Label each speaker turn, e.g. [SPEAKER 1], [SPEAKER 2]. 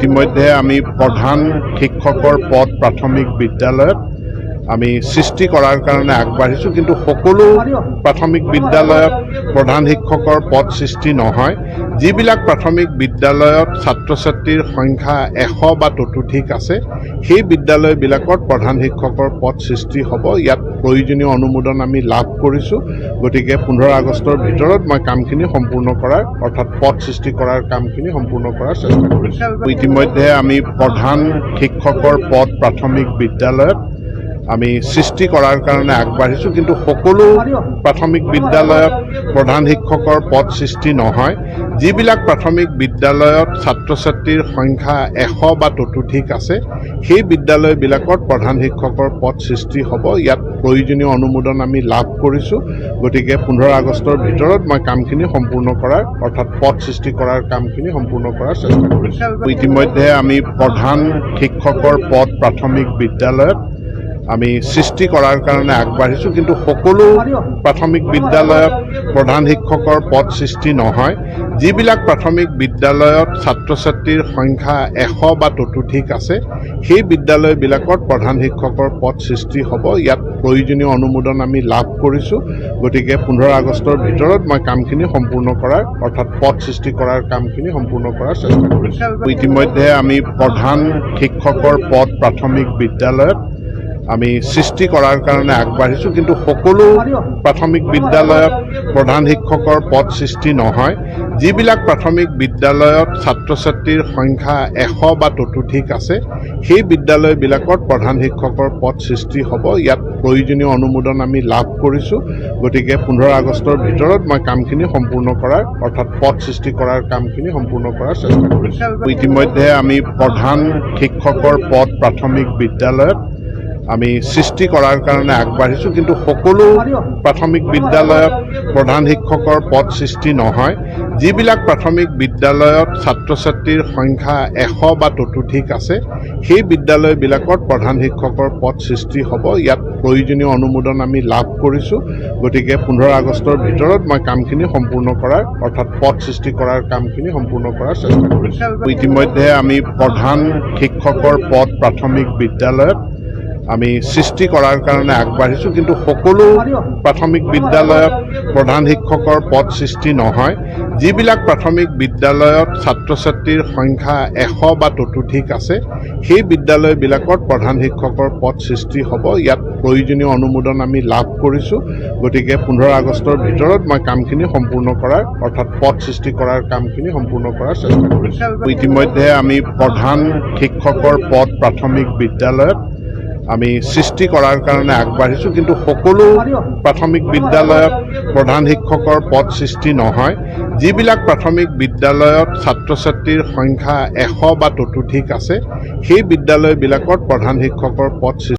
[SPEAKER 1] ইতিমধ্যে আমি প্ৰধান শিক্ষকৰ পদ প্ৰাথমিক বিদ্যালয়ত আমি সৃষ্টি কৰাৰ কাৰণে আগবাঢ়িছোঁ, কিন্তু সকলো প্ৰাথমিক বিদ্যালয়ত প্ৰধান শিক্ষকৰ পদ সৃষ্টি নহয়। যিবিলাক প্ৰাথমিক বিদ্যালয়ত ছাত্ৰ ছাত্ৰীৰ সংখ্যা 100 বা ততোধিক আছে, সেই বিদ্যালয়বিলাকত প্ৰধান শিক্ষকৰ পদ সৃষ্টি হ'ব। ইয়াত প্ৰয়োজনীয় অনুমোদন আমি লাভ কৰিছোঁ। গতিকে 15 আগষ্টৰ ভিতৰত মই কামখিনি সম্পূৰ্ণ কৰাৰ অৰ্থাৎ পদ সৃষ্টি কৰাৰ কামখিনি সম্পূৰ্ণ কৰাৰ চেষ্টা কৰিছোঁ। ইতিমধ্যে আমি প্ৰধান শিক্ষকৰ পদ প্ৰাথমিক বিদ্যালয়ত আমি সৃষ্টি কৰাৰ কাৰণে আগবাঢ়িছোঁ, কিন্তু সকলো প্ৰাথমিক বিদ্যালয়ত প্ৰধান শিক্ষকৰ পদ সৃষ্টি নহয়। যিবিলাক প্ৰাথমিক বিদ্যালয়ত ছাত্ৰ ছাত্ৰীৰ সংখ্যা 100 বা ততোধিক আছে, সেই বিদ্যালয়বিলাকত প্ৰধান শিক্ষকৰ পদ সৃষ্টি হ'ব। ইয়াত প্ৰয়োজনীয় অনুমোদন আমি লাভ কৰিছোঁ। গতিকে 15 আগষ্টৰ ভিতৰত মই কামখিনি সম্পূৰ্ণ কৰাৰ অৰ্থাৎ পদ সৃষ্টি কৰাৰ কামখিনি সম্পূৰ্ণ কৰাৰ চেষ্টা কৰিছোঁ। ইতিমধ্যে আমি প্ৰধান শিক্ষকৰ পদ প্ৰাথমিক বিদ্যালয়ত আমি সৃষ্টি কৰাৰ কাৰণে আগবাঢ়িছোঁ, কিন্তু সকলো প্ৰাথমিক বিদ্যালয়ত প্ৰধান শিক্ষকৰ পদ সৃষ্টি নহয়। যিবিলাক প্ৰাথমিক বিদ্যালয়ত ছাত্ৰ ছাত্ৰীৰ সংখ্যা 100 বা ততোধিক আছে, সেই বিদ্যালয়বিলাকত প্ৰধান শিক্ষকৰ পদ সৃষ্টি হ'ব। ইয়াত প্ৰয়োজনীয় অনুমোদন আমি লাভ কৰিছোঁ। গতিকে 15 আগষ্টৰ ভিতৰত মই কামখিনি সম্পূৰ্ণ কৰাৰ অৰ্থাৎ পদ সৃষ্টি কৰাৰ কামখিনি সম্পূৰ্ণ কৰাৰ চেষ্টা কৰিছোঁ। ইতিমধ্যে আমি প্ৰধান শিক্ষকৰ পদ প্ৰাথমিক বিদ্যালয়ত আমি সৃষ্টি কৰাৰ কাৰণে আগবাঢ়িছোঁ, কিন্তু সকলো প্ৰাথমিক বিদ্যালয়ত প্ৰধান শিক্ষকৰ পদ সৃষ্টি নহয়। যিবিলাক প্ৰাথমিক বিদ্যালয়ত ছাত্ৰ ছাত্ৰীৰ সংখ্যা 100 বা ততোধিক আছে, সেই বিদ্যালয়বিলাকত প্ৰধান শিক্ষকৰ পদ সৃষ্টি হ'ব। ইয়াত প্ৰয়োজনীয় অনুমোদন আমি লাভ কৰিছোঁ। গতিকে 15 আগষ্টৰ ভিতৰত মই কামখিনি সম্পূৰ্ণ কৰাৰ অৰ্থাৎ পদ সৃষ্টি কৰাৰ কামখিনি সম্পূৰ্ণ কৰাৰ চেষ্টা কৰিছোঁ। ইতিমধ্যে আমি প্ৰধান শিক্ষকৰ পদ প্ৰাথমিক বিদ্যালয়ত আমি সৃষ্টি কৰাৰ কাৰণে আগবাঢ়িছোঁ, কিন্তু সকলো প্ৰাথমিক বিদ্যালয়ত প্ৰধান শিক্ষকৰ পদ সৃষ্টি নহয়। যিবিলাক প্ৰাথমিক বিদ্যালয়ত ছাত্ৰ ছাত্ৰীৰ সংখ্যা 100 বা ততোধিক আছে, সেই বিদ্যালয়বিলাকত প্ৰধান শিক্ষকৰ পদ সৃষ্টি হ'ব। ইয়াত প্ৰয়োজনীয় অনুমোদন আমি লাভ কৰিছোঁ। গতিকে 15 আগষ্টৰ ভিতৰত মই কামখিনি সম্পূৰ্ণ কৰাৰ অৰ্থাৎ পদ সৃষ্টি কৰাৰ কামখিনি সম্পূৰ্ণ কৰাৰ চেষ্টা কৰিছোঁ। ইতিমধ্যে আমি প্ৰধান শিক্ষকৰ পদ প্ৰাথমিক বিদ্যালয়ত আমি সৃষ্টি কৰাৰ কাৰণে আগবাঢ়িছোঁ, কিন্তু সকলো প্ৰাথমিক বিদ্যালয়ত প্ৰধান শিক্ষকৰ পদ সৃষ্টি নহয়। যিবিলাক প্ৰাথমিক বিদ্যালয়ত ছাত্ৰ ছাত্ৰীৰ সংখ্যা 100 বা ততোধিক আছে, সেই বিদ্যালয়বিলাকত প্ৰধান শিক্ষকৰ পদ সৃষ্টি হ'ব। ইয়াত প্ৰয়োজনীয় অনুমোদন আমি লাভ কৰিছোঁ। গতিকে 15 আগষ্টৰ ভিতৰত মই কামখিনি সম্পূৰ্ণ কৰাৰ অৰ্থাৎ পদ সৃষ্টি কৰাৰ কামখিনি সম্পূৰ্ণ কৰাৰ চেষ্টা কৰিছোঁ। ইতিমধ্যে আমি প্ৰধান শিক্ষকৰ পদ প্ৰাথমিক বিদ্যালয়ত আমি সৃষ্টি কৰাৰ কাৰণে আগবাঢ়িছোঁ, কিন্তু সকলো প্ৰাথমিক বিদ্যালয়ত প্ৰধান শিক্ষকৰ পদ সৃষ্টি নহয়। যিবিলাক প্ৰাথমিক বিদ্যালয়ত ছাত্ৰ ছাত্ৰীৰ সংখ্যা 100 বা ততোধিক আছে, সেই বিদ্যালয়বিলাকত প্ৰধান শিক্ষকৰ পদ সৃষ্টি